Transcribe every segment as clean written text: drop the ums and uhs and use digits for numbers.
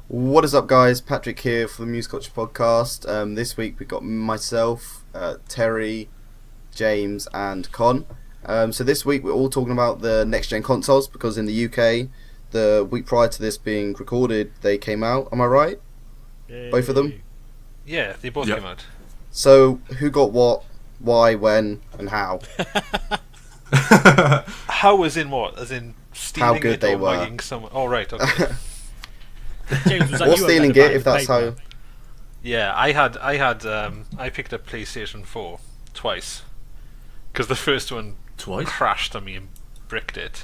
What is up, guys? Patrick here for the Muse podcast. This week we got myself, Terry, James, and Con. So this week we're all talking about the next-gen consoles because in the UK, the week prior to this being recorded, they came out. Am I right? Yay. Both of them? Yeah, they both came out. So who got what, why, when, and how? How as in what? As in stealing How good it they or were. mugging someone? Oh, right, okay. James, was that Or you stealing that it, if that's paper? how... Yeah, I picked up PlayStation 4 twice. Because the first one Twice? crashed on me and bricked it.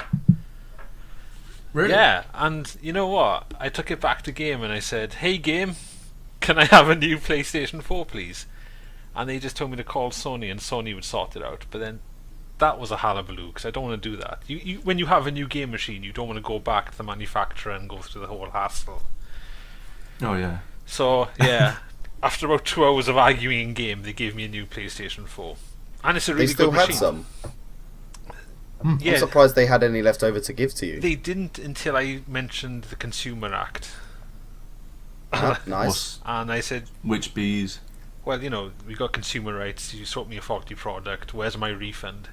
Really? Yeah, and you know what? I took it back to Game and I said, "Hey Game, can I have a new PlayStation 4 please?" And they just told me to call Sony and Sony would sort it out. But then that was a hullabaloo because I don't want to do that. When you have a new game machine, you don't want to go back to the manufacturer and go through the whole hassle. Oh yeah. So yeah, after about 2 hours of arguing in Game, they gave me a new PlayStation 4, and it's a really They still good had machine. some. Yeah, I'm surprised they had any left over to give to you. they didn't until I mentioned the Consumer Act, Nice. and I said, Which bees? well, you know, we got consumer rights. You sold me a faulty product. Where's my refund?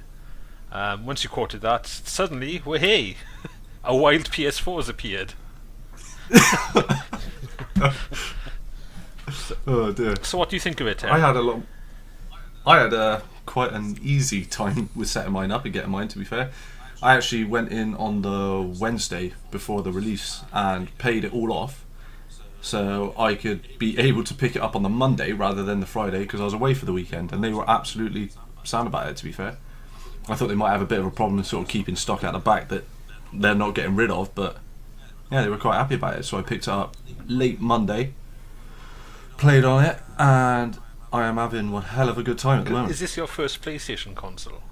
Once you quoted that, suddenly, well, hey, a wild PS4 has appeared. Oh dear. So, what do you think of it, Ted? I had quite an easy time with setting mine up and getting mine. To be fair, I actually went in on the Wednesday before the release and paid it all off, so I could be able to pick it up on the Monday rather than the Friday because I was away for the weekend. And they were absolutely sound about it. To be fair, I thought they might have a bit of a problem sort of keeping stock out the back that they're not getting rid of, but yeah, they were quite happy about it. So I picked it up late Monday, played on it, and I am having one hell of a good time at the moment. Is this your first PlayStation console?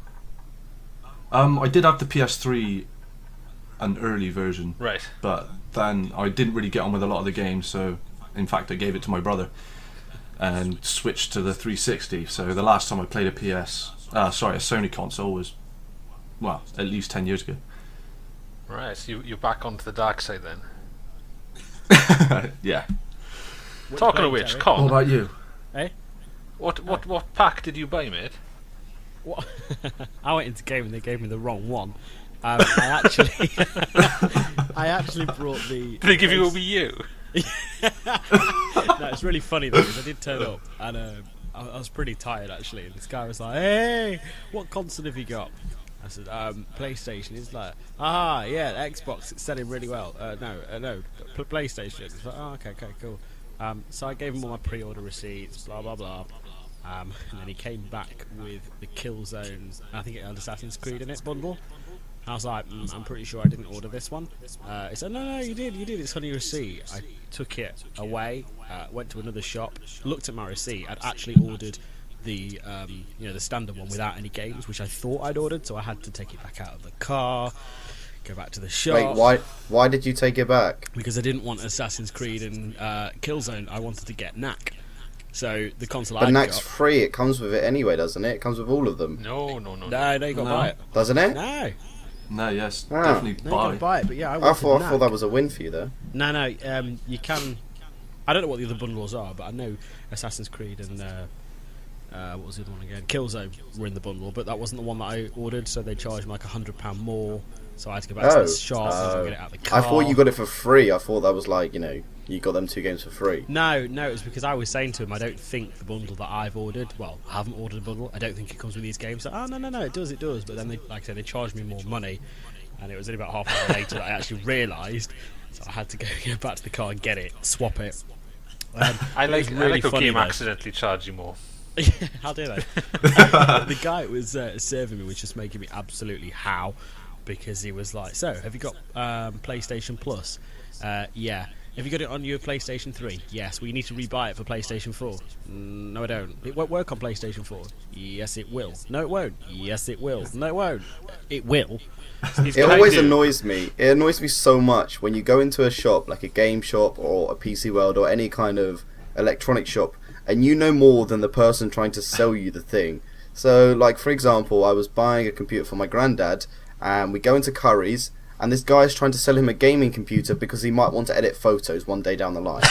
I did have the PS3, an early version, Right. but then I didn't really get on with a lot of the games, so in fact I gave it to my brother and switched to the 360. So the last time I played a Sony console was, well, at least 10 years ago. Right, so you're back onto the dark side then. Yeah. Talking of plane, which, Terry? Con, What about you? Eh? what pack did you buy, mate? What? I went into game and they gave me the wrong one. I actually, I actually brought the. Did they give you a Wii U? No, it's really funny though because I did turn up and I was pretty tired actually. And this guy was like, "Hey, what console have you got?" I said, PlayStation. He's like, yeah, Xbox. It's selling really well. No, PlayStation. It's like, oh, okay, cool. So I gave him all my pre-order receipts, blah blah blah. And then he came back with the Killzone, I think it had Assassin's Creed in it bundle. I was like, I'm pretty sure I didn't order this one. He said, no, you did. It's on your receipt. I took it away, went to another shop, looked at my receipt. I'd actually ordered the the standard one without any games, which I thought I'd ordered, so I had to take it back out of the car, go back to the shop. Wait, why did you take it back? Because I didn't want Assassin's Creed and Killzone. I wanted to get Knack. So the console But I Knack's got. free, it comes with it anyway, doesn't it? It comes with all of them. No. No, you got to No. buy it. Doesn't it? No, No, yes, Ah. definitely you got to buy. buy it. But yeah, I I wanted thought Knack. that was a win for you, though. No, you can. I don't know what the other bundles are, but I know Assassin's Creed and what was the other one again? Killzone were in the bundle, but that wasn't the one that I ordered, so they charged me like £100 more. So I had to go back to the shop and get it out of the car. I thought you got it for free. I thought that was like, you got them 2 games for free. No, it was because I was saying to him, I don't think the bundle that I've ordered, well, I haven't ordered a bundle, I don't think it comes with these games. So, no, it does. But then, like I said, they charged me more money, and it was only about half an hour later that I actually realised. So I had to go back to the car and get it, swap it. I like how funny, Game though. accidentally charge you more. How dare they? The guy that was serving me was just making me absolutely howl because he was like, "So, have you got PlayStation Plus?" Yeah. Have you got it on your PlayStation 3? Yes. Well, you need to rebuy it for PlayStation 4. No, I don't. It won't work on PlayStation 4. Yes, it will. No, it won't. Yes, it will. No, it won't. It will. It always annoys me. It annoys me so much when you go into a shop, like a game shop or a PC World or any kind of electronic shop, and you know more than the person trying to sell you the thing. So, like, for example, I was buying a computer for my granddad, and we go into Curry's, and this guy's trying to sell him a gaming computer because he might want to edit photos one day down the line.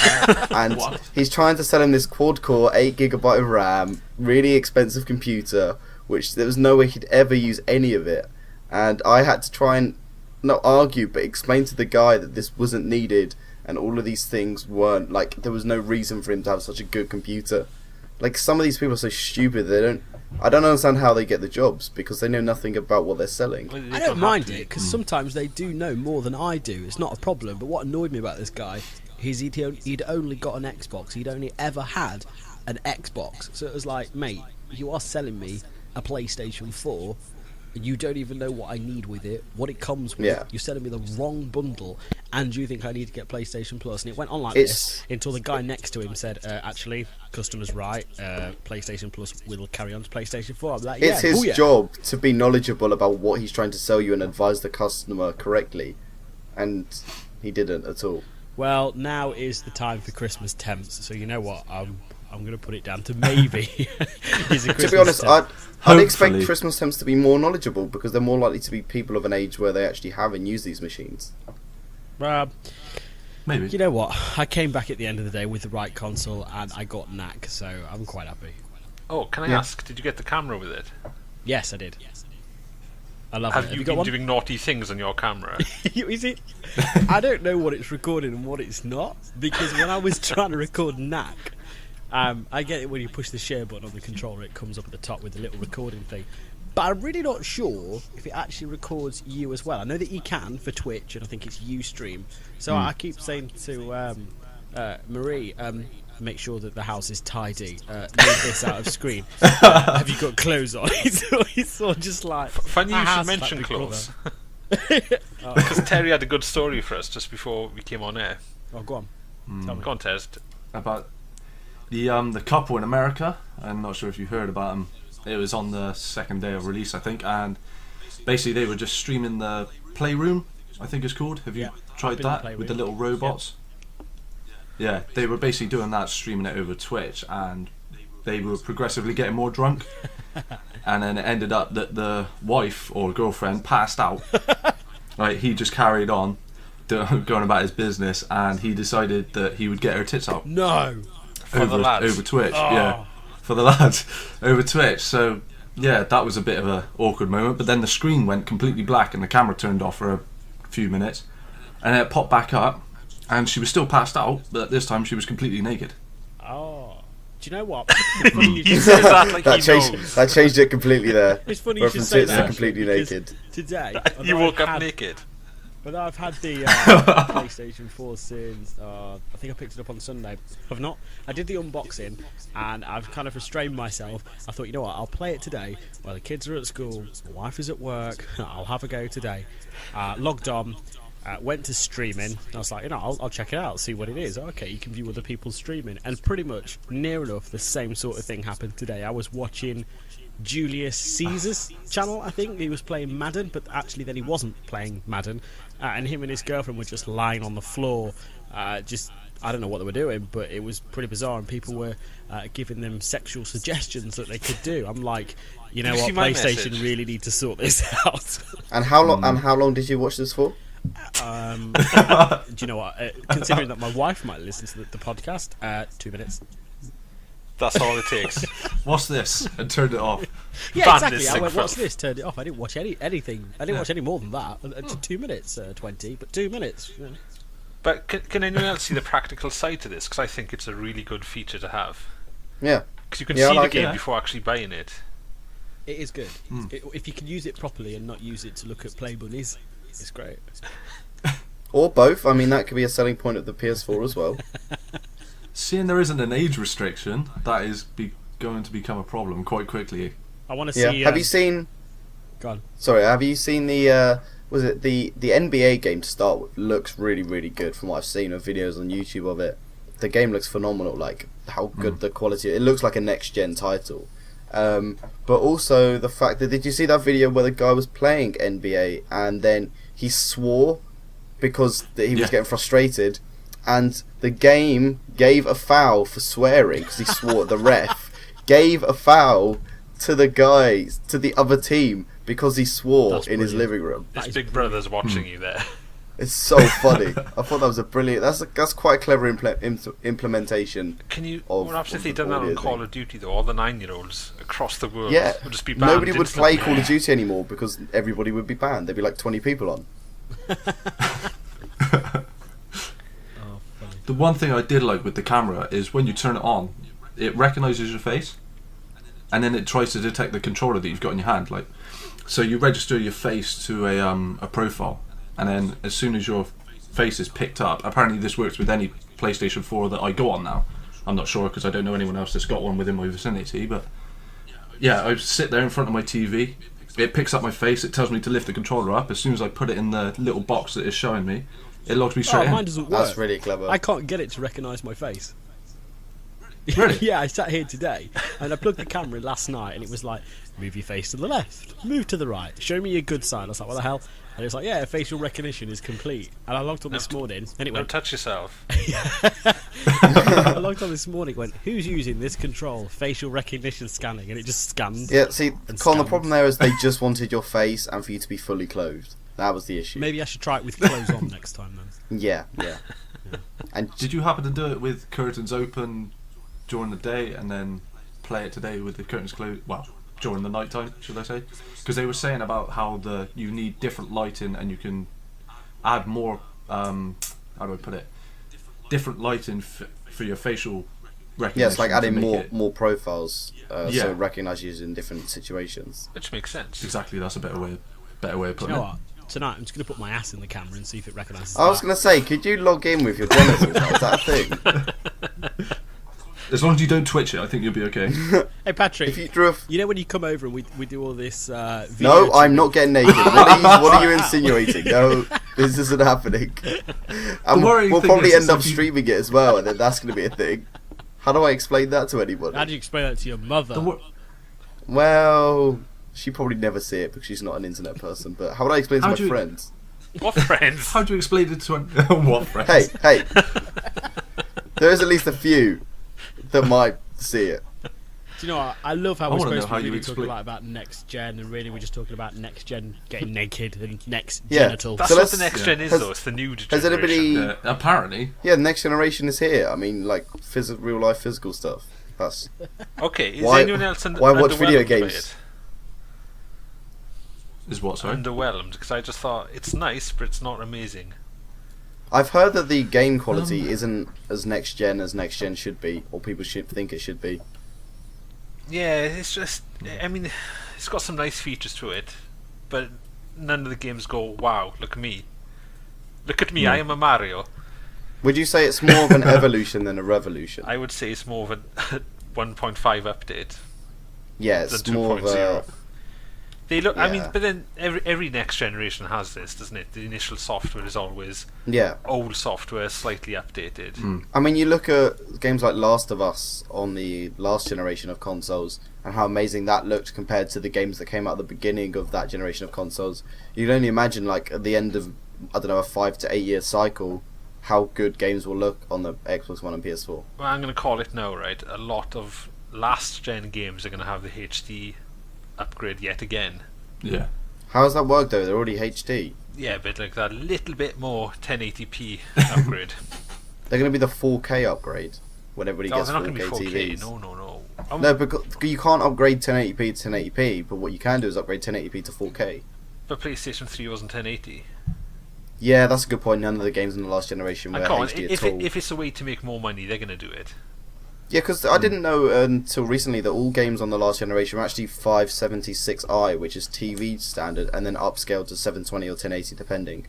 And he's trying to sell him this quad-core, 8GB of RAM, really expensive computer, which there was no way he'd ever use any of it. And I had to try and, not argue, but explain to the guy that this wasn't needed, and all of these things weren't, like, there was no reason for him to have such a good computer. Like, some of these people are so stupid, I don't understand how they get the jobs, because they know nothing about what they're selling. I don't mind it, because sometimes they do know more than I do. It's not a problem. But what annoyed me about this guy is he'd only got an Xbox. He'd only ever had an Xbox. So it was like, mate, you are selling me a PlayStation 4, and you don't even know what I need with it, what it comes with. Yeah. You're selling me the wrong bundle, and you think I need to get PlayStation Plus. And it went on like this until the guy next to him said, actually, customer's right, PlayStation Plus will carry on to PlayStation 4. I'm like, it's his job to be knowledgeable about what he's trying to sell you and advise the customer correctly, and he didn't at all. Well, now is the time for Christmas temps, so you know what, I'm going to put it down to maybe. To be honest, I'd expect Christmas temps to be more knowledgeable, because they're more likely to be people of an age where they actually have and use these machines. Maybe. You know what, I came back at the end of the day with the right console, and I got knack, so I'm quite happy. Oh, can I ask, did you get the camera with it? Yes, I did. I love it. Have you been doing naughty things on your camera? Is it? I don't know what it's recording and what it's not, because when I was trying to record knack, I get it when you push the share button on the controller, it comes up at the top with the little recording thing. But I'm really not sure if it actually records you as well. I know that you can for Twitch, and I think it's Ustream. So I keep saying to Marie, make sure that the house is tidy. Leave this out of screen. Have you got clothes on? It's sort of just like... Funny you should mention clothes. Because Terry had a good story for us just before we came on air. Oh, go on. Tell me. Go on, Tez. About the couple in America. I'm not sure if you heard about them. It was on the second day of release, I think, and basically they were just streaming the Playroom, I think it's called. Have you tried that with the little robots? Yeah, they were basically doing that, streaming it over Twitch, and they were progressively getting more drunk. And then it ended up that the wife or girlfriend passed out. Right, he just carried on going about his business, and he decided that he would get her tits out. No! Over Twitch, yeah. For the lads, over Twitch. So, yeah, that was a bit of an awkward moment. But then the screen went completely black and the camera turned off for a few minutes. And then it popped back up, and she was still passed out, but this time she was completely naked. Oh. Do you know what? He says that like he knows. That changed it completely there. It's funny you From should say tits to that. completely naked. Today, You woke up naked. But I've had the PlayStation 4 since, I think I picked it up on Sunday. I've not. I did the unboxing, and I've kind of restrained myself. I thought, you know what, I'll play it today while the kids are at school, my wife is at work, I'll have a go today. Logged on, went to streaming, I was like, you know, I'll check it out, see what it is. Okay, you can view other people's streaming. And pretty much, near enough, the same sort of thing happened today. I was watching Julius Caesar's channel, I think. He was playing Madden, but actually then he wasn't playing Madden. And him and his girlfriend were just lying on the floor, I don't know what they were doing, but it was pretty bizarre, and people were giving them sexual suggestions that they could do. I'm like, you know what, PlayStation really need to sort this out. And how long did you watch this for? Do you know what, considering that my wife might listen to the podcast, 2 minutes. That's all it takes. What's this? And turned it off. Yeah, exactly. I went, what's this? Turned it off. I didn't watch anything. I didn't watch any more than that. 2 minutes, 20, but 2 minutes. But can anyone else see the practical side to this? Because I think it's a really good feature to have. Yeah. Because you can see the game before actually buying it. It is good. If you can use it properly and not use it to look at play bunnies, it's great. Or both. I mean, that could be a selling point of the PS4 as well. Seeing there isn't an age restriction, that is going to become a problem quite quickly. I want to see. Have you seen? Go on. Sorry, have you seen the? Was it the NBA game to start with? Looks really, really good from what I've seen of videos on YouTube of it. The game looks phenomenal. Like how good the quality. It looks like a next gen title. But also the fact that, did you see that video where the guy was playing NBA and then he swore because he was getting frustrated? And the game gave a foul for swearing because he swore at the ref. Gave a foul to the guys, to the other team, because he swore That's in his brilliant. living room. That His is big brother's watching you there. It's so funny. I thought that was a brilliant. That's quite a clever implementation. Can you? Of- What happens if of they the done that on audio Call thing. of Duty though? All the 9-year-olds across the world Yeah, would just be banned. nobody would play instantly. Call of Duty anymore because everybody would be banned. There'd be like 20 people on. Oh, funny. The one thing I did like with the camera is when you turn it on, it recognises your face, and then it tries to detect the controller that you've got in your hand. Like, so you register your face to a profile, and then as soon as your face is picked up, apparently this works with any PlayStation 4 that I go on now. I'm not sure because I don't know anyone else that's got one within my vicinity, but yeah, I sit there in front of my TV. It picks up my face. It tells me to lift the controller up. As soon as I put it in the little box that it's showing me, it logs me straight Oh, mine in. doesn't work. That's really clever. I can't get it to recognise my face. Really? Yeah, I sat here today and I plugged the camera in last night and it was like, move your face to the left, move to the right, show me a good sign. I was like, what the hell? And it's like, yeah, facial recognition is complete. And I logged on this morning and it Don't went, touch yourself. I logged on this morning, went, who's using this control? Facial recognition scanning, and it just scanned. Yeah, see, And Con, the scans. problem there is they just wanted your face and for you to be fully clothed. That was the issue. Maybe I should try it with clothes on next time then. Yeah, yeah. And Did you happen to do it with curtains open during the day and then play it today with the curtains closed? Well, during the night time, should I say? Because they were saying about how you need different lighting and you can add more. How do I put it? Different lighting for your facial recognition. yeah, it's like to adding make more profiles, so Yeah. it recognises you in different situations. Which makes sense. Exactly, that's a better way of You putting know it. what? Tonight I'm just going to put my ass in the camera and see if it recognises I was that. going to say, could you log in with your genitals? Is that a thing? As long as you don't twitch it, I think you'll be okay. Hey Patrick, If you drew a you know when you come over and we do all this video No, I'm to- not getting naked. What are you insinuating? No, this isn't happening. And worrying we'll thing probably is end up if you- streaming it as well, and then that's going to be a thing. How do I explain that to anybody? How do you explain that to your mother? The wor- Well, she probably never see it because she's not an internet person. But how would I explain it to How my do you- friends? What friends? How do you explain it to what friends? Hey, there is at least a few that might see it. Do you know what? I love how I we're wanna know supposed how to be you really talking explain- about next gen, and really we're just talking about next gen getting naked and next Yeah. genital. That's So what let's- the next yeah. gen is, Has- though. It's the new Has generation. anybody? Apparently. Yeah, the next generation is here. I mean, like real life physical stuff. That's Okay, is Why- anyone else why watch video underwhelmed by games? it? Is what, sorry? Underwhelmed, because I just thought it's nice, but it's not amazing. I've heard that the game quality isn't as next gen should be, or people should think it should be. Yeah, it's just. I mean, it's got some nice features to it, but none of the games go, wow, look at me. Look at me, No. I am a Mario. Would you say it's more of an evolution than a revolution? I would say it's more of a 1.5 update Yeah, than it's more of 2.0. a. They look. I mean, Yeah. but then every next generation has this, doesn't it? The initial software is always Yeah, old software, slightly updated. I mean, you look at games like Last of Us on the last generation of consoles, and how amazing that looked compared to the games that came out at the beginning of that generation of consoles. You can only imagine, like at the end of I don't know a 5 to 8 year cycle, how good games will look on the Xbox One and PS4. Well, I'm going to call it now, right? A lot of last gen games are going to have the HD upgrade yet again. Yeah. How does that work though? They're already HD. Yeah, but like that little bit more 1080p upgrade. They're going to be the 4K upgrade when everybody Oh, gets they're not going 4K to be 4K. TVs. No. No, because you can't upgrade 1080p to 1080p, but what you can do is upgrade 1080p to 4K. But PlayStation 3 wasn't 1080. Yeah, that's a good point. None of the games in the last generation were And come on, HD if, at all. if it's a way to make more money, they're going to do it. Yeah, because I didn't know until recently that all games on the last generation were actually 576i, which is TV standard, and then upscaled to 720 or 1080 depending.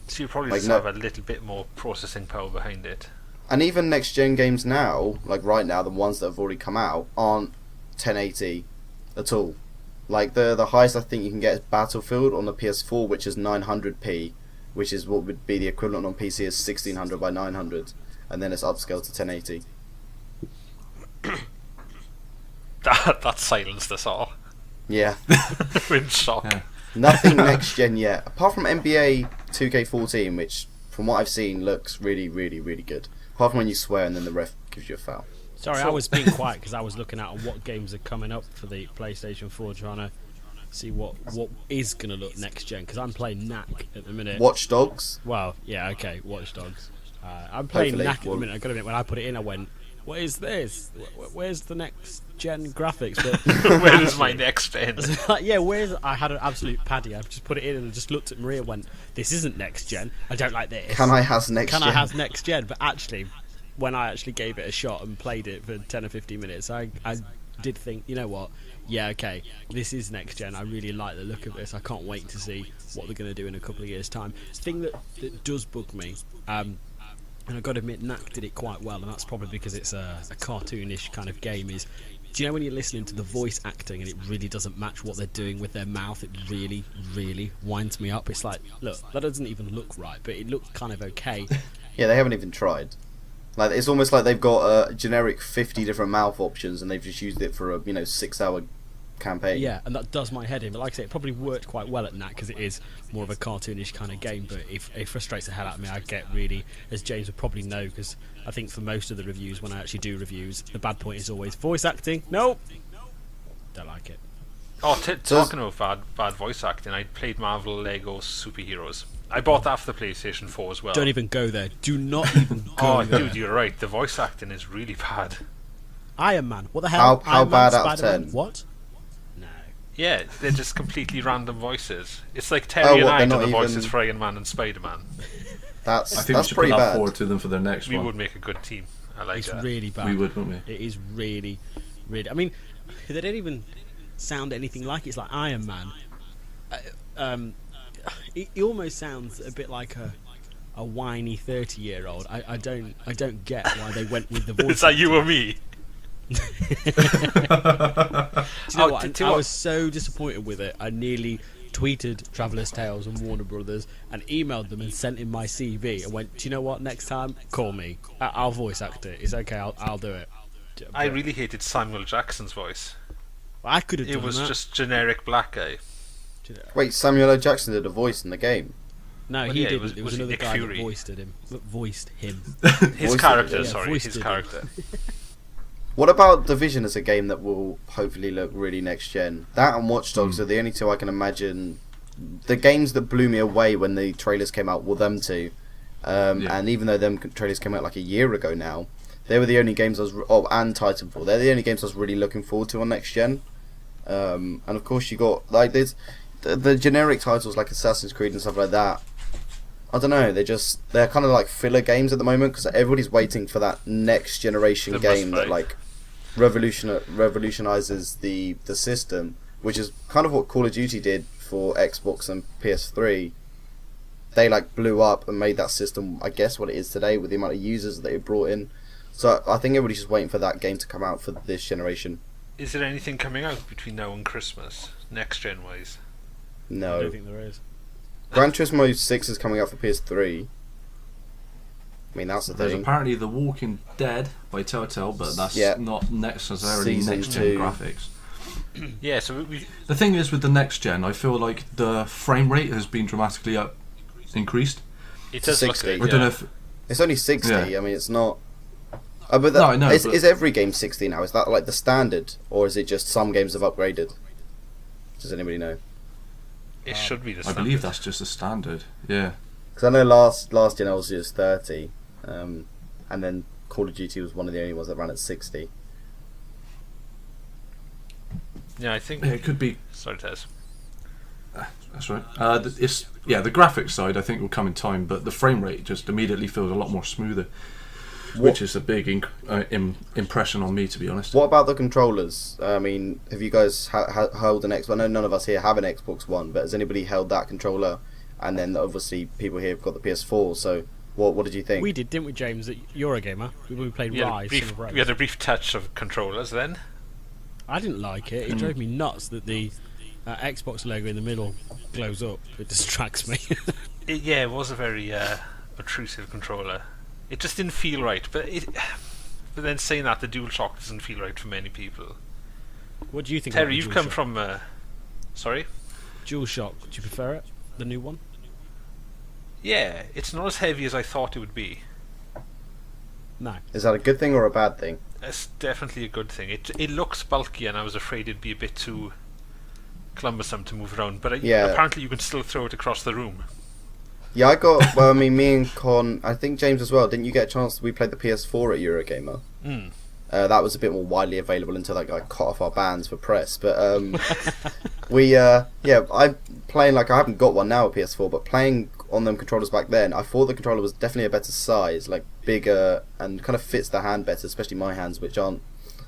So you probably Like, just no- have a little bit more processing power behind it. And even next gen games now, like right now, the ones that have already come out, aren't 1080 at all. Like the highest I think you can get is Battlefield on the PS4, which is 900p, which is what would be the equivalent on PC is 1600 by 900, and then it's upscaled to 1080. That silenced us all. Yeah, We're in shock. Yeah. nothing next gen yet, apart from NBA 2K14, which from what I've seen looks really, really, really good. Apart from when you swear and then the ref gives you a foul. Sorry, I was being quiet because I was looking at what games are coming up for the PlayStation 4, trying to see what is going to look next gen, because I'm playing Knack at the minute. Watch Dogs. Well, yeah, okay, Watch Dogs. I'm playing Hopefully, Knack at the minute. I got to admit, when I put it in, I went, "What is this? Where's the next gen graphics?" But Where is my next gen? like, yeah, where's? I had an absolute paddy. I just put it in and just looked at Maria and went, "This isn't next gen. I don't like this. Can I has next Can gen? I has next gen?" But actually, when I actually gave it a shot and played it for 10 or 15 minutes, I did think, you know what? Yeah, okay, this is next gen. I really like the look of this. I can't wait to see what they're going to do in a couple of years' time. The thing that does bug me, and I've got to admit, Knack did it quite well, and that's probably because it's a cartoonish kind of game, is, do you know when you're listening to the voice acting and it really doesn't match what they're doing with their mouth? It really, really winds me up. It's like, look, that doesn't even look right, but it looks kind of okay. Yeah, they haven't even tried. Like, it's almost like they've got a generic 50 different mouth options, and they've just used it for a 6-hour campaign. Yeah, and that does my head in. But like I say, it probably worked quite well at Knack because it is more of a cartoonish kind of game. But it frustrates the hell out of me. I get really, as James would probably know, because I think for most of the reviews, when I actually do reviews, the bad point is always voice acting. Nope, don't like it. Oh, talking about bad voice acting, I played Marvel Lego Superheroes. I bought that for the PlayStation 4 as well. Don't even go there. Do not even go Oh, there. dude, you're right. The voice acting is really bad. Iron Man. What the hell? How Iron bad Man, out of Spider-Man? 10? What? No. Yeah, they're just completely random voices. It's like Terry Oh, and what, I they're do not the even- voices for Iron Man and Spider-Man. I think we That's should put pretty that bad. forward to them for their next We one. would make a good team. I like It's that. really bad. We would, wouldn't we? It is really, really. I mean, they don't even sound anything like it. It's like Iron Man. It almost sounds a bit like a whiny 30-year-old. I don't get why they went with the voice. Is that you or me? Do you know what? do you I what- was so disappointed with it. I nearly tweeted Traveller's Tales and Warner Brothers and emailed them and sent in my CV and went, "Do you know what? Next time, call me. I'll voice act it. It's okay. I'll do it." I But really hated Samuel Jackson's voice. I could have done It was that. just generic black guy. Wait, Samuel L. Jackson did a voice in the game. No, Well, he yeah, didn't. was It was it another Nick guy Fury? that voiced him. His Voiced character, it, yeah. sorry, Voiced his it. character. What about Division as a game that will hopefully look really next gen? That and Watch Dogs are the only two I can imagine. The games that blew me away when the trailers came out were them two. And even though them trailers came out like a year ago now, they were the only games I was... and Titanfall. They're the only games I was really looking forward to on next gen. And of course you got... like there's the generic titles like Assassin's Creed and stuff like that. I don't know, they're kind of like filler games at the moment because everybody's waiting for that next generation They game must that be. like revolutionizes the system, which is kind of what Call of Duty did for Xbox and PS3. They like blew up and made that system, I guess, what it is today with the amount of users that it brought in. So I think everybody's just waiting for that game to come out for this generation. Is there anything coming out between now and Christmas, next gen wise? I No. don't think there is. Gran Turismo 6 is coming out for PS3. I mean, that's the There's thing. apparently The Walking Dead by Telltale, but that's Yeah. not necessarily Season next gen 2. graphics. Yeah, so we The thing is with the next gen, I feel like the frame rate has been dramatically increased. it To does look 60. good. I don't know if It's only 60. Yeah. I mean, it's not. But No, I know, is, but- is every game 60 now? Is that like the standard, or is it just some games have upgraded? Does anybody know? It should be the I standard. believe that's just a standard. Yeah. Because I know last gen I was just 30, and then Call of Duty was one of the only ones that ran at 60. Yeah, I think. Yeah, it could be. Sorry, Tez. That's right. The graphics side I think will come in time, but the frame rate just immediately feels a lot more smoother, which is a big impression on me, to be honest. What about the controllers? I mean, have you guys held an Xbox? I know none of us here have an Xbox One, but has anybody held that controller? And then obviously people here have got the PS4. So what did you think? We did, didn't we, James? That you're a gamer. We played We had, a Rise. brief, Son of Rose. we had a brief touch of controllers then. I didn't like it. It drove me nuts that the Xbox logo in the middle glows up. It distracts me. It was a very obtrusive controller. It just didn't feel right. But then saying that, the DualShock doesn't feel right for many people. What do you think? Terry, about the you've come DualShock? from. Sorry? DualShock. Do you prefer it? The new one? Yeah, it's not as heavy as I thought it would be. No. Is that a good thing or a bad thing? It's definitely a good thing. It looks bulky, and I was afraid it'd be a bit too cumbersome to move around. But Yeah. apparently you can still throw it across the room. Yeah, I got. Well, I mean, me and Con, I think James as well. Didn't you get a chance? We played the PS4 at Eurogamer. Mm. That was a bit more widely available until that guy cut off our bands for press. But I'm playing like I haven't got one now at PS4, but playing on them controllers back then, I thought the controller was definitely a better size, like bigger and kind of fits the hand better, especially my hands, which aren't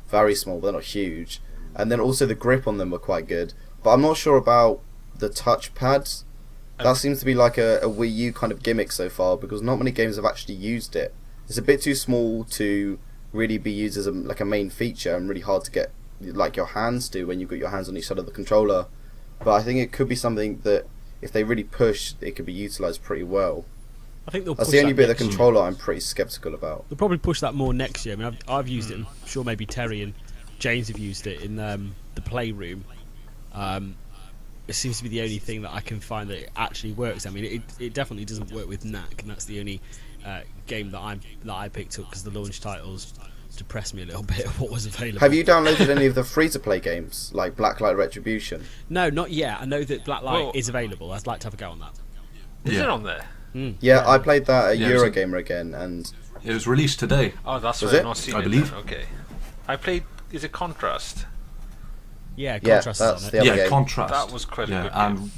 very small, but they're not huge. And then also the grip on them were quite good. But I'm not sure about the touchpads. That seems to be like a Wii U kind of gimmick so far, because not many games have actually used it. It's a bit too small to really be used as a main feature, and really hard to get like your hands do when you've got your hands on each side of the controller. But I think it could be something that if they really push, it could be utilised pretty well. I think they'll That's push the only that bit of the next year. controller I'm pretty sceptical about. They'll probably push that more next year. I mean, I've used it, and I'm sure maybe Terry and James have used it in the Playroom. It seems to be the only thing that I can find that it actually works. I mean, it definitely doesn't work with Knack, and that's the only game that I picked up because the launch titles depressed me a little bit of what was available. Have you downloaded any of the free-to-play games, like Blacklight Retribution? No, not yet. I know that Blacklight Well- is available. I'd like to have a go on that. Is Yeah. it on there? Yeah, I played that at Yeah, it was a- Eurogamer again, and It was released today. Oh, that's Was why it? I've not seen I it. believe. Then. Okay. I played. Is it Contrast? Yeah, yeah, Contrast is that's on the it. other Yeah, game. Contrast. That was quite a yeah, good and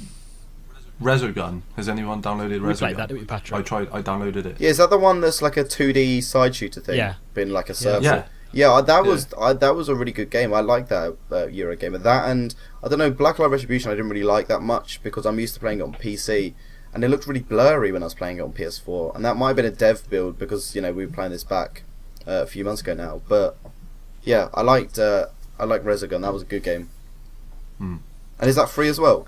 Resogun. Has anyone downloaded Resogun? We played that, didn't we, Patrick? I downloaded it. Yeah, is that the one that's like a 2D side shooter thing? Yeah. Been like a circle. Yeah. Yeah, that was a really good game. I liked that Eurogamer. That, and I don't know, Blacklight Retribution I didn't really like that much because I'm used to playing it on PC, and it looked really blurry when I was playing it on PS4. And that might have been a dev build because we were playing this back a few months ago now. But yeah, I liked Resogun. That was a good game. Hmm. And is that free as well?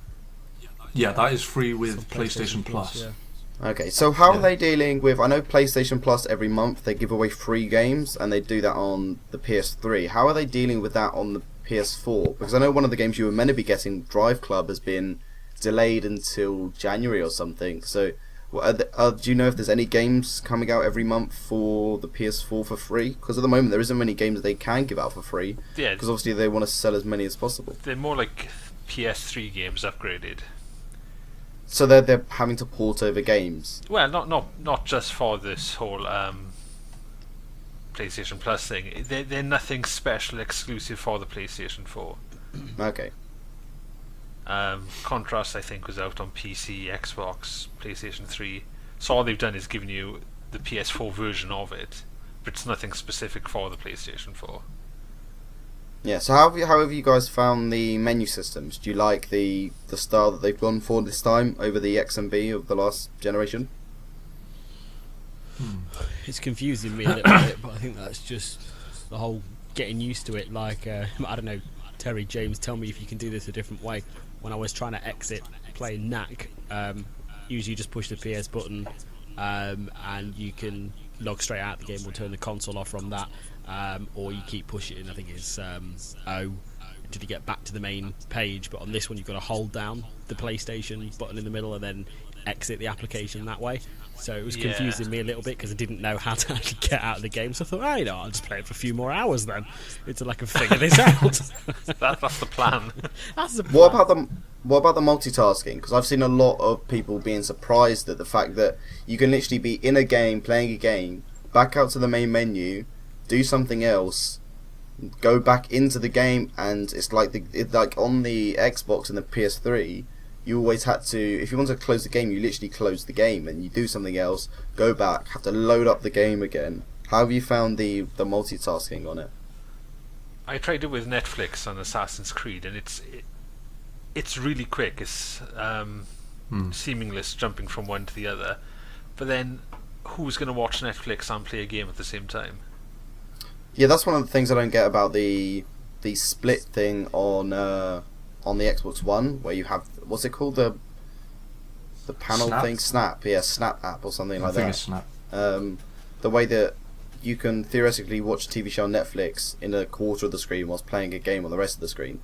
Yeah, that is free with It's on PlayStation Plus. yeah. Okay, so how are Yeah. they dealing with... I know PlayStation Plus every month they give away free games, and they do that on the PS3. How are they dealing with that on the PS4? Because I know one of the games you were meant to be getting, Drive Club, has been delayed until January or something. So do you know if there's any games coming out every month for the PS4 for free? Because at the moment there isn't many games they can give out for free, Yeah, because obviously they want to sell as many as possible. they're more like PS3 games upgraded. So they're having to port over games. Well, not just for this whole PlayStation Plus thing. They're nothing special exclusive for the PlayStation 4. Okay. Contrast, I think, was out on PC, Xbox, PlayStation 3. So all they've done is given you the PS4 version of it, but it's nothing specific for the PlayStation 4. Yeah, so how have you guys found the menu systems? Do you like the style that they've gone for this time over the X and B of the last generation? It's confusing me a little bit, but I think that's just the whole getting used to it. Like, I don't know, Terry, James, tell me if you can do this a different way. When I was trying to exit playing Knack, usually you just push the PS button and you can log straight out the game or turn the console off from that, or you keep pushing. I think it's O until you get back to the main page. But on this one, you've got to hold down the PlayStation button in the middle and then exit the application that way. So it was Yeah. confusing me a little bit because I didn't know how to actually get out of the game. So I thought, I'll just play it for a few more hours then until I can figure this out. That's the plan. That's the What plan. about the multitasking? Because I've seen a lot of people being surprised at the fact that you can literally be in a game, playing a game, back out to the main menu, do something else, go back into the game, and it's like like on the Xbox and the PS3. You always had to, if you want to close the game, you literally close the game and you do something else, go back, have to load up the game again. How have you found the multitasking on it? I tried it with Netflix on Assassin's Creed, and it's really quick. It's seamless jumping from one to the other. But then, who's going to watch Netflix and play a game at the same time? Yeah, that's one of the things I don't get about the split thing on the Xbox One, where you have, what's it called, the panel Snap? thing, Snap, yeah, Snap app or something I like think that. it's Snap. The way that you can theoretically watch a TV show on Netflix in a quarter of the screen whilst playing a game on the rest of the screen.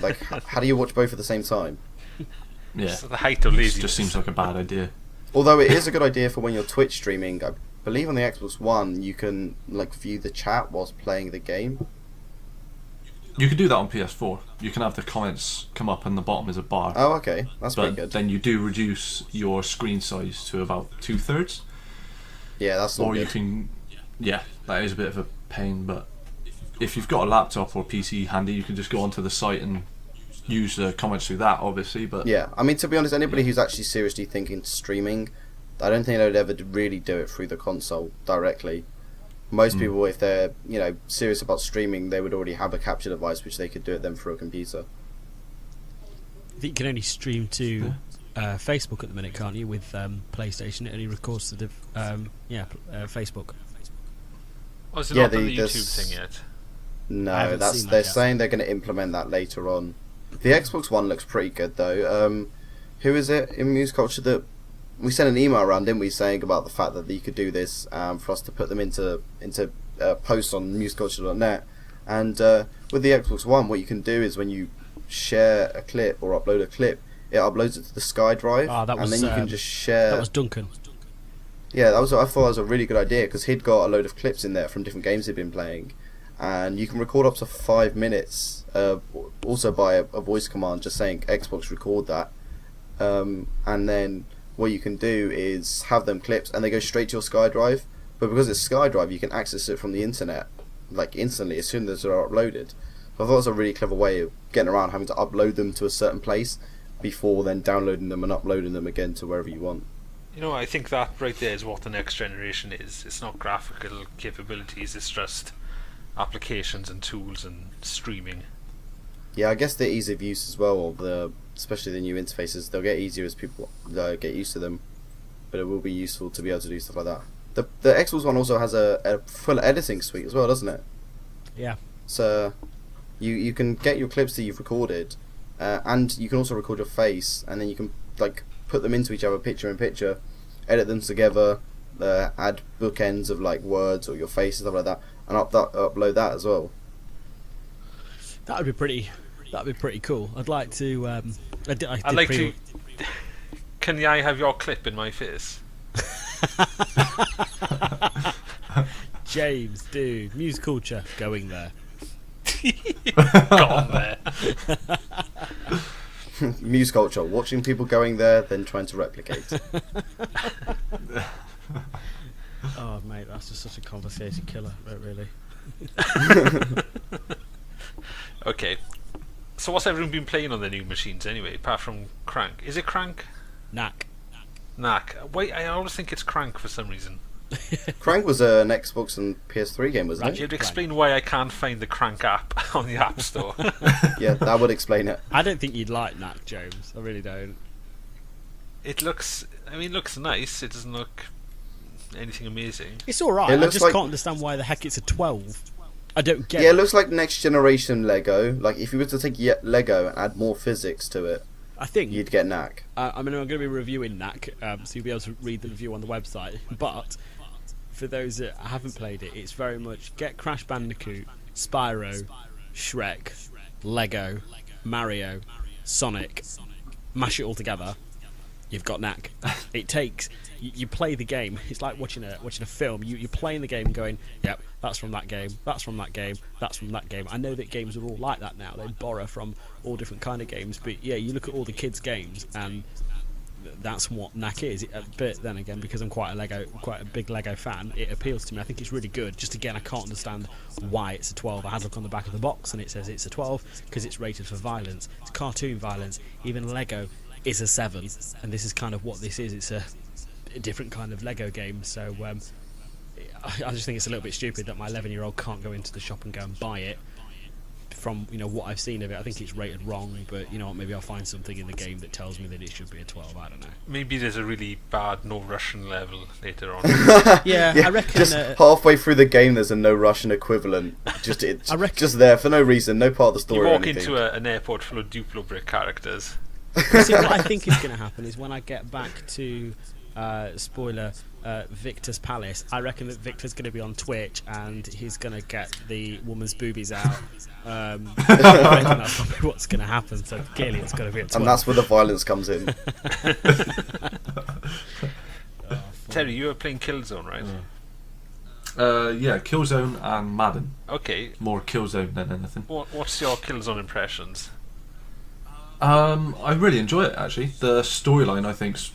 Like, how do you watch both at the same time? Yeah, It's the height of it laziness. just seems like a bad idea. Although it is a good idea for when you're Twitch streaming. I believe on the Xbox One you can like view the chat whilst playing the game. You can do that on PS4. You can have the comments come up and the bottom is a bar. Oh, okay, that's pretty But good. then you do reduce your screen size to about 2/3. Yeah, that's not Or you good. can, yeah, that is a bit of a pain. But if you've got a laptop or PC handy, you can just go onto the site and use the comments through that, obviously. But Yeah, I mean, to be honest, anybody who's actually seriously thinking streaming, I don't think they'd ever really do it through the console directly. Most people, if they're serious about streaming, they would already have a capture device which they could do it then through a computer. I think you can only stream to Facebook at the minute, can't you? With PlayStation, it only records to the Facebook. Oh, is it Yeah, not on the there's- YouTube thing yet? I No, haven't that's seen that they're yet. saying they're going to implement that later on. The Xbox One looks pretty good though. Who is it in Muse Culture that we sent an email around, didn't we, saying about the fact that you could do this for us to put them into posts on museculture.net. And with the Xbox One, what you can do is when you share a clip or upload a clip, it uploads it to the SkyDrive, Ah, that and was, then you can just share. That was Duncan. Yeah, I thought that was a really good idea because he'd got a load of clips in there from different games he'd been playing, and you can record up to 5 minutes. Also by a voice command, just saying Xbox record that, and then what you can do is have them clips and they go straight to your SkyDrive. But because it's SkyDrive, you can access it from the internet like instantly as soon as they're uploaded. So I thought it was a really clever way of getting around having to upload them to a certain place before then downloading them and uploading them again to wherever you want. I think that right there is what the next generation is. It's not graphical capabilities, it's just applications and tools and streaming. Yeah, I guess the ease of use as well, of especially the new interfaces, they'll get easier as people get used to them. But it will be useful to be able to do stuff like that. The Xbox One also has a full editing suite as well, doesn't it? Yeah. So you can get your clips that you've recorded, and you can also record your face, and then you can put them into each other, picture in picture, edit them together, add bookends of words or your face and stuff like that, and upload that as well. That'd be pretty cool. I'd like to. I'd like to. Can I have your clip in my face? James, dude, Muse Culture going there. Got on there. Muse culture, watching people going there, then trying to replicate. Oh, mate, that's just such a conversation killer, really. Okay. So what's everyone been playing on their new machines anyway, apart from Crank? Is it Crank? Knack. Knack. Wait, I always think it's Crank for some reason. Crank was an Xbox and PS3 game, wasn't You it? have to explain why I can't find the Crank app on the App Store. Yeah, that would explain it. I don't think you'd like Knack, James. I really don't. It looks nice. It doesn't look anything amazing. It's alright. It I looks just like- can't understand why the heck it's a 12. I don't get Yeah, it it. looks like next generation Lego. Like if you were to take Lego and add more physics to it, I think you'd get Knack. I'm going to be reviewing Knack, so you'll be able to read the review on the website. But for those that haven't played it, it's very much get Crash Bandicoot, Spyro, Shrek, Lego, Mario, Sonic, mash it all together. You've got Knack. It takes you play the game. It's like watching a film. You're playing the game, going, "Yep, that's from that game. That's from that game. That's from that game." I know that games are all like that now. They borrow from all different kind of games. But yeah, you look at all the kids' games, and that's what Knack is. But then again, because I'm quite a big Lego fan, it appeals to me. I think it's really good. Just again, I can't understand why it's a 12. I had a look on the back of the box, and it says it's a 12 because it's rated for violence. It's cartoon violence. Even Lego is a 7, and this is kind of what this is. It's a different kind of Lego game. So I just think it's a little bit stupid that my 11-year-old can't go into the shop and go and buy it. From what I've seen of it, I think it's rated wrong. But you know what? Maybe I'll find something in the game that tells me that it should be a 12. I don't know. Maybe there's a really bad no Russian level later on. Yeah, I reckon. Just halfway through the game, there's a no Russian equivalent. I reckon- just there for no reason, no part of the story. You or walk anything. into an airport full of Duplo brick characters. See, what I think is going to happen is when I get back to spoiler Victor's palace, I reckon that Victor's going to be on Twitch and he's going to get the woman's boobies out. I reckon that's probably what's going to happen. So clearly, it's going to be a 12. And that's where the violence comes in. Terry, you were playing Killzone, right? Yeah, Killzone and Madden. Okay, More Killzone than anything. what's your Killzone impressions? I really enjoy it actually. The storyline I think's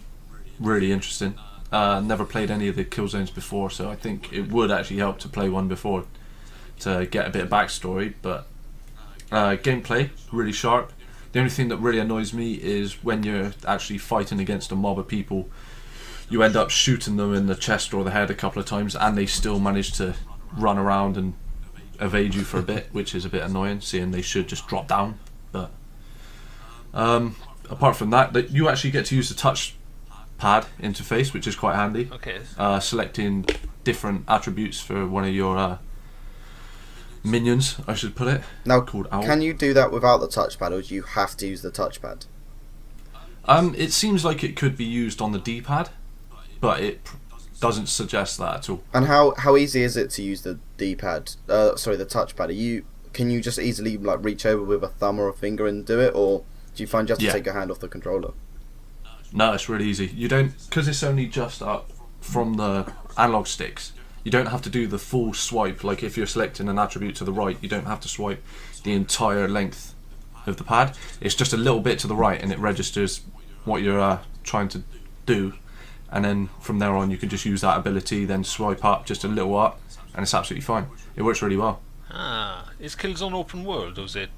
really interesting. Never played any of the Killzones before, so I think it would actually help to play one before to get a bit of backstory. But gameplay really sharp. The only thing that really annoys me is when you're actually fighting against a mob of people, you end up shooting them in the chest or the head a couple of times, and they still manage to run around and evade you for a bit, which is a bit annoying, seeing they should just drop down. But apart from that, you actually get to use the touch pad interface, which is quite handy. Okay. Selecting different attributes for one of your minions, I should put it. Now, called Owl. can you do that without the touchpad, or do you have to use the touchpad? It seems like it could be used on the D-pad, but it doesn't suggest that at all. And how easy is it to use the D-pad? Sorry, the touchpad. Can you just easily like reach over with a thumb or a finger and do it, or do you find you have to take your hand off the controller? No, it's really easy. You don't, because it's only just up from the analog sticks. You don't have to do the full swipe. Like if you're selecting an attribute to the right, you don't have to swipe the entire length of the pad. It's just a little bit to the right, and it registers what you're trying to do. And then from there on, you can just use that ability, then swipe up just a little up, and it's absolutely fine. It works really well. Is Killzone open world, or is it?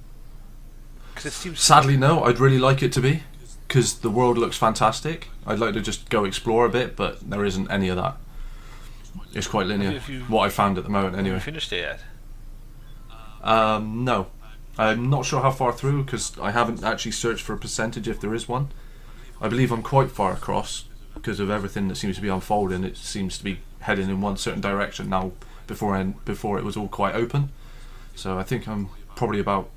Because it seems. Sadly, no. I'd really like it to be, because the world looks fantastic. I'd like to just go explore a bit, but there isn't any of that. It's quite linear. What I found at the moment, anyway. Have you finished it yet? No. I'm not sure how far through, because I haven't actually searched for a percentage if there is one. I believe I'm quite far across, because of everything that seems to be unfolding. It seems to be heading in one certain direction now. Before it was all quite open. So I think I'm probably about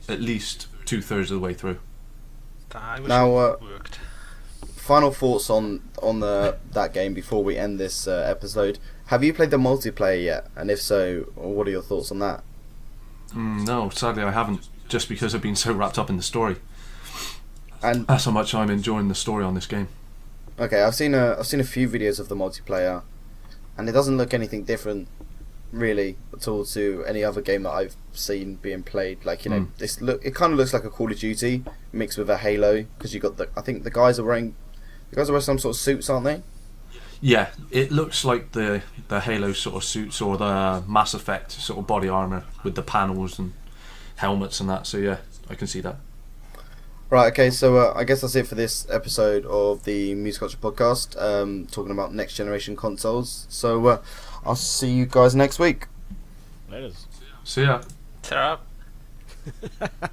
at least 2/3 of the way through. I wish Now, it worked. Final thoughts on that game before we end this episode. Have you played the multiplayer yet? And if so, what are your thoughts on that? No, sadly I haven't. Just because I've been so wrapped up in the story. And That's how much I'm enjoying the story on this game. okay, I've seen a few videos of the multiplayer, and it doesn't look anything different, really, at all to any other game that I've seen being played. Like it kind of looks like a Call of Duty mixed with a Halo, because you got I think the guys are wearing some sort of suits, aren't they? Yeah, it looks like the Halo sort of suits, or the Mass Effect sort of body armor with the panels and helmets and that. So yeah, I can see that. Right, okay, so I guess that's it for this episode of the Muse Culture Podcast, talking about next generation consoles. So I'll see you guys next week. Laters. See ya. Tear up.